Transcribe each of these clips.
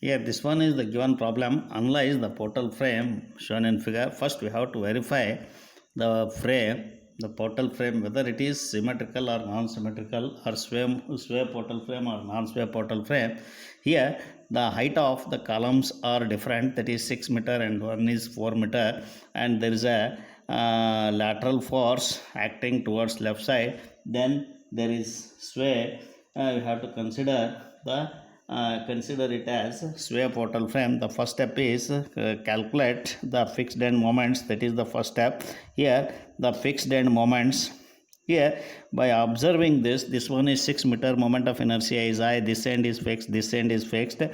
Here, this one is the given problem. Analyze the portal frame shown in figure. First, we have to verify the frame, the portal frame, whether it is symmetrical or non-symmetrical, or sway portal frame or non-sway portal frame. Here, the height of the columns are different. That is 6 meter and one is 4 meter, and there is a lateral force acting towards left side. Then there is sway. You have to consider it as sway portal frame. The first step is calculate the fixed end moments. That is the first step. Here the fixed end moments, here by observing this one is 6 meter, moment of inertia is I, this end is fixed, this end is fixed, A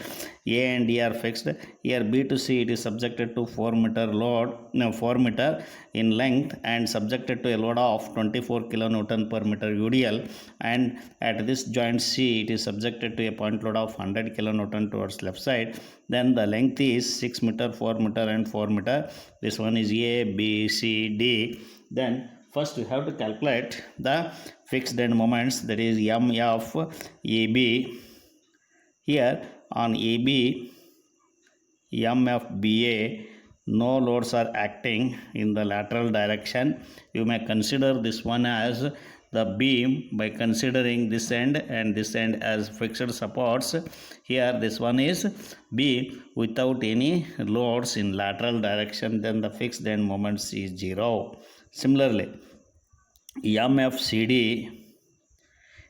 and D are fixed. Here B to C, it is subjected to 4 meter load, 4 meter in length and subjected to a load of 24 kilonewton per meter UDL, and at this joint C it is subjected to a point load of 100 kilonewton towards left side. Then the length is 6 meter, 4 meter and 4 meter. This one is A, B, C, D. Then first we have to calculate the fixed end moments, that is M of AB. Here on AB, M of BA, no loads are acting in the lateral direction. You may consider this one as the beam by considering this end and this end as fixed supports. Here this one is beam without any loads in lateral direction, then the fixed end moments is 0. Similarly, MFCD,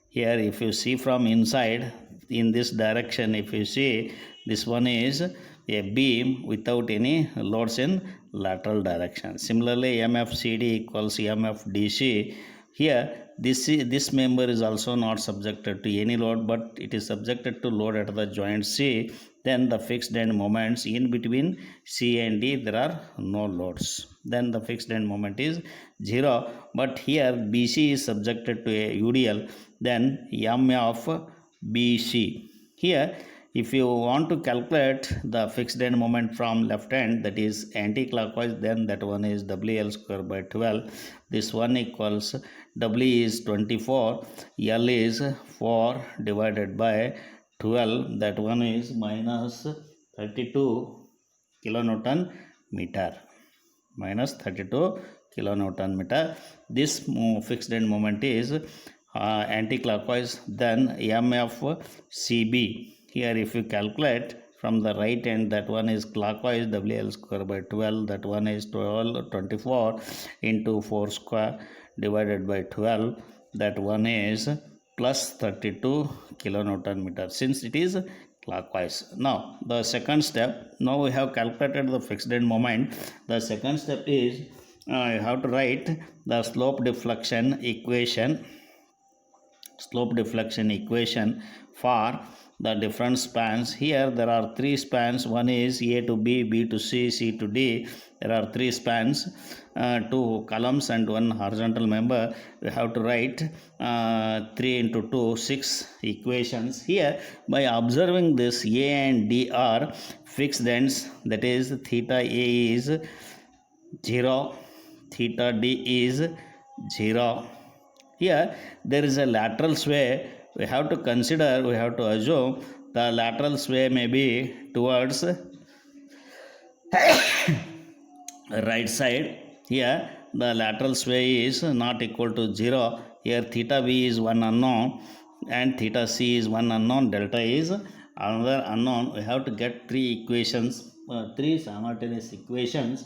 here if you see from inside in this direction, if you see this one is a beam without any loads in lateral direction. Similarly, MFCD equals MFDC. Here this member is also not subjected to any load, but it is subjected to load at the joint C. Then the fixed end moments in between C and D, there are no loads. Then the fixed end moment is 0. But here BC is subjected to a UDL. Then M of BC. Here if you want to calculate the fixed end moment from left hand, that is anti-clockwise, then that one is WL square by 12. This one equals W is 24, L is 4 divided by 12, that one is minus 32 kilonewton meter. Minus 32 kilonewton meter. This fixed end moment is anti-clockwise. Then MF CB. Here if you calculate from the right end, that one is clockwise, WL square by 12, that one is 24 into 4 square divided by 12, that one is plus 32 kilonewton meter, since it is clockwise. Now the second step, now we have calculated the fixed end moment. The second step is you have to write the slope deflection equation for the different spans. Here there are 3 spans. One is A to B, B to C, C to D. There are 3 spans, 2 columns and 1 horizontal member. We have to write 3 into 2, 6 equations. Here by observing this, A and D are fixed ends, that is theta A is 0, theta D is 0. Here there is a lateral sway. We have to assume the lateral sway may be towards right side. Here the lateral sway is not equal to 0. Here theta B is one unknown and theta C is one unknown, delta is another unknown. We have to get 3 equations, 3 simultaneous equations.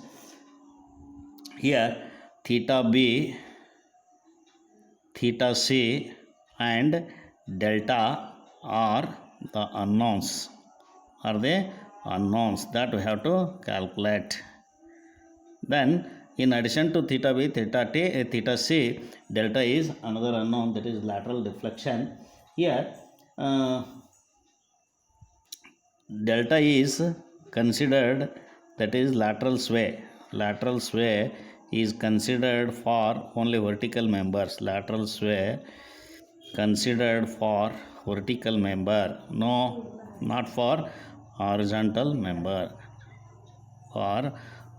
Here theta B, theta C and delta are the unknowns, that we have to calculate. Then in addition to theta B, theta C, delta is another unknown, that is lateral deflection. Here delta is considered, that is lateral sway is considered for only vertical members. Lateral sway considered for vertical member, no, not for horizontal member, for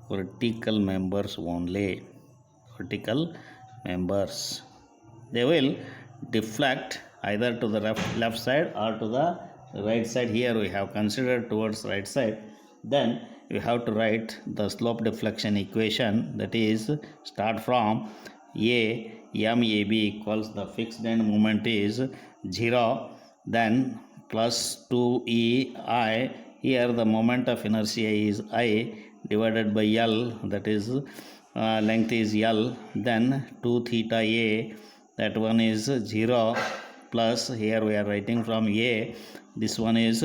vertical members only. Vertical members, they will deflect either to the left side or to the right side, here we have considered towards right side, then we have to write the slope deflection equation, that is start from a MAB equals the fixed end moment is 0, then plus 2EI, here the moment of inertia is I divided by L, that is length is L, then 2 theta A, that one is 0, plus here we are writing from A, this one is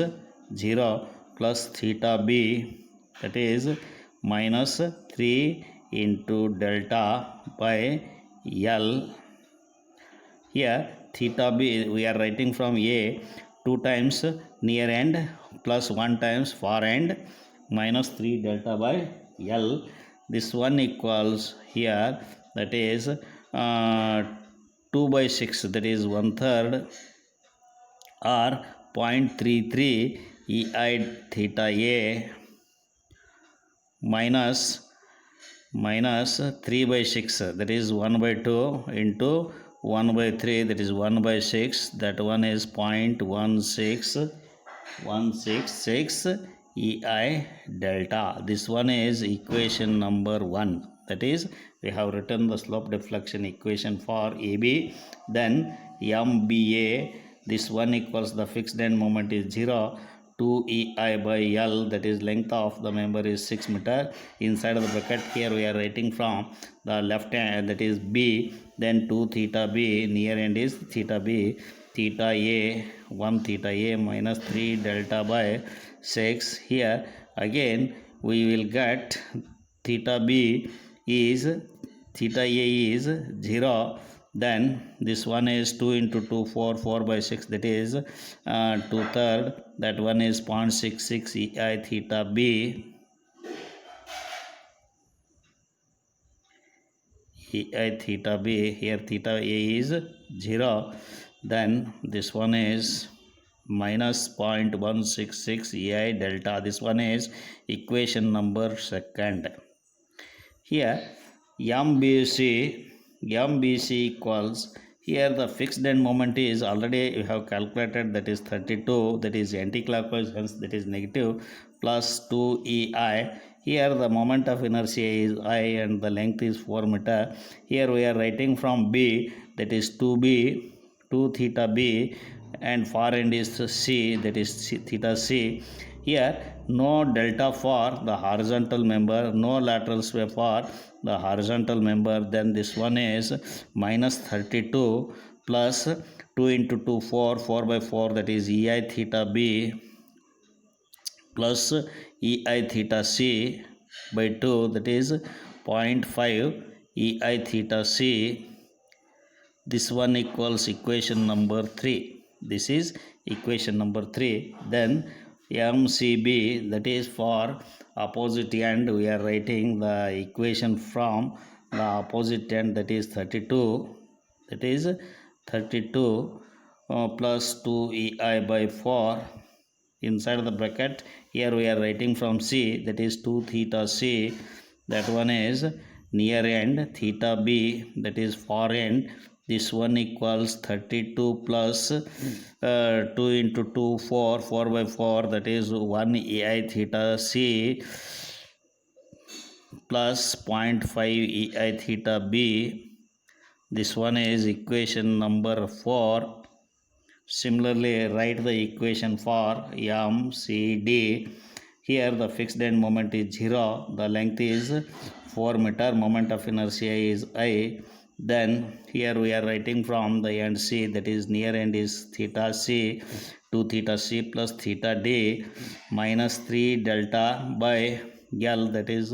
0, plus theta B, that is minus 3 into delta by L. Here theta B we are writing from A, 2 times near end plus 1 times far end minus 3 delta by L. This one equals here, that is 2 by 6, that is 1/3, or 0.33 EI theta A minus 3 by 6, that is 1 by 2 into 1 by 3, that is 1 by 6, that one is 0.166 EI delta. This one is equation number 1. That is, we have written the slope deflection equation for AB. Then MBA, this one equals the fixed end moment is 0, 2EI by L, that is length of the member is 6 meter. Inside of the bracket, here we are writing from the left hand, that is B, then 2 theta B, near end is theta B, theta A, 1 theta A minus 3 delta by 6. Here again we will get theta B is, theta A is 0, then this one is 2 into 2, 4, 4 by 6, that is 2/3, that one is 0.66 EI theta B, EI theta B, here theta A is 0, then this one is minus 0.166 EI delta. This one is equation number 2. Here MBC equals, here the fixed end moment is already we have calculated, that is 32, that is anti-clockwise, hence that is negative, plus 2EI. Here the moment of inertia is I and the length is 4 meter. Here we are writing from B, that is 2B, 2 theta B, and far end is C, that is theta C. Here no delta for the horizontal member, no lateral sway for the horizontal member, then this one is minus 32 plus 2 into 2, 4, 4 by 4, that is EI theta B plus EI theta C by 2, that is 0.5 EI theta C. This one equals equation number 3. This is equation number 3. Then MCB, that is for opposite end, we are writing the equation from the opposite end, that is 32, that is 32 plus 2EI by 4. Inside the bracket, here we are writing from C, that is 2 theta C, that one is near end, theta B, that is far end. This one equals 32 plus 2 into 2, 4, 4 by 4, that is 1 EI theta C plus 0.5 EI theta B. This one is equation number 4. Similarly, write the equation for MCD. Here the fixed end moment is 0, the length is 4 meter, moment of inertia is I. Then here we are writing from the end C, that is near end is theta C, 2 theta C plus theta D minus 3 delta by L, that is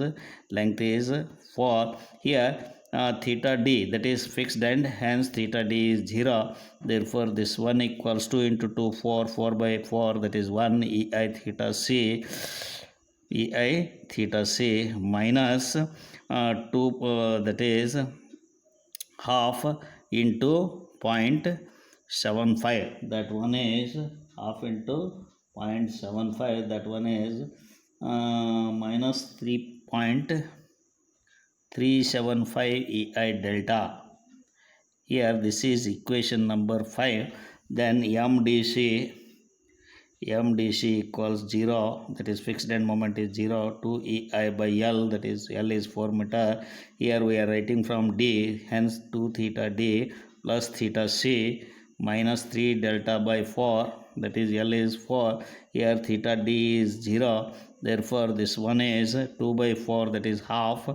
length is 4. Here theta D, that is fixed end, hence theta D is 0. Therefore this one equals 2 into 2, 4, 4 by 4, that is 1 EI theta C, EI theta C minus 2, that is half into 0.75, that one is half into 0.75, that one is minus 3.375 EI delta. Here this is equation number 5. Then MDC MdC equals 0, that is fixed end moment is 0, 2EI by L, that is L is 4 meter. Here we are writing from D, hence 2 theta D plus theta C minus 3 delta by 4, that is L is 4. Here theta D is 0, therefore this one is 2 by 4, that is half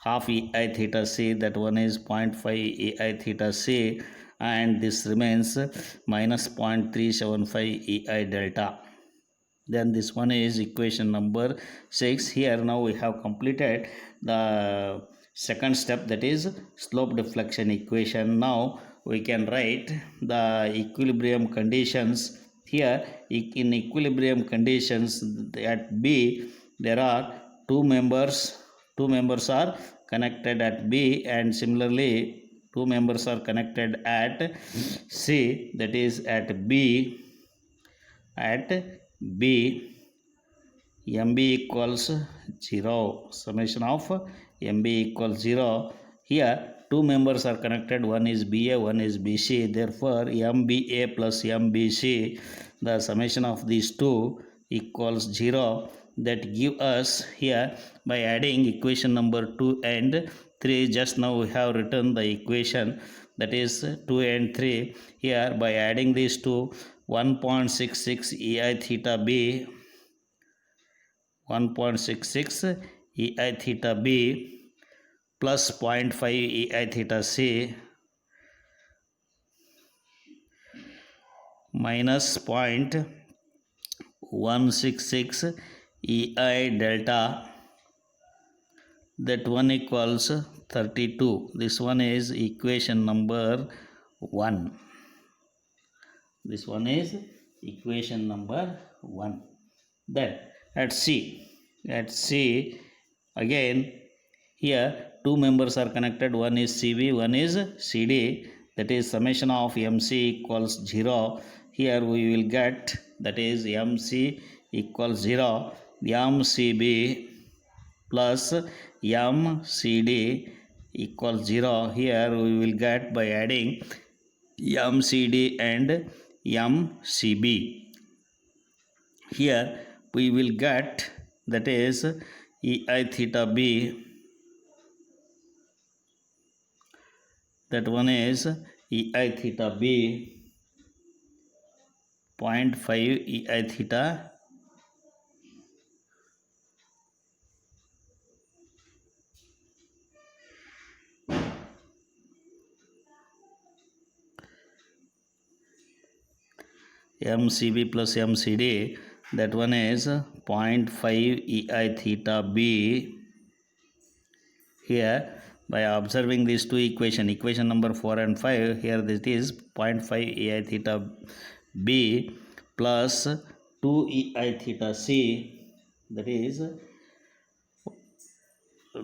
EI theta C, that one is 0.5 EI theta C, and this remains minus 0.375 EI delta. Then this one is equation number 6. Here now we have completed the second step, that is slope deflection equation. Now we can write the equilibrium conditions. Here in equilibrium conditions at B there are two members are connected at B, and similarly two members are connected at C, that is at B MB equals 0, summation of MB equals 0. Here two members are connected, one is BA, one is BC, therefore MBA plus MBC, the summation of these two equals 0. That give us here, by adding equation number 2 and 3, just now we have written the equation, that is 2 and 3. Here by adding these two, 1.66 EI theta B, 1.66 EI theta B plus 0.5 EI theta C minus 0.166 EI delta, that one equals 32. This one is equation number 1. This one is equation number 1. Then at C again, here two members are connected, one is CV, one is CD, that is summation of MC equals 0. Here we will get, that is MC equals 0, MCB plus MCD equals 0. Here we will get by adding MCD and MCB. Here we will get, that is EI theta B, that one is EI theta B 0.5 EI theta MCB plus MCD, that one is 0.5 EI theta B. Here by observing these two equation number 4 and 5, here this is 0.5 EI theta B plus 2 EI theta C, that is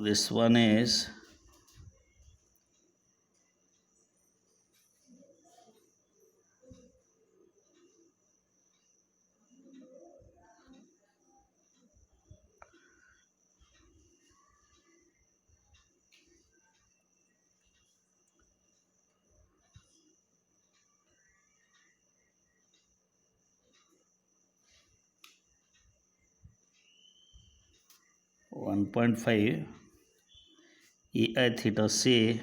this one is 1.5 EI theta C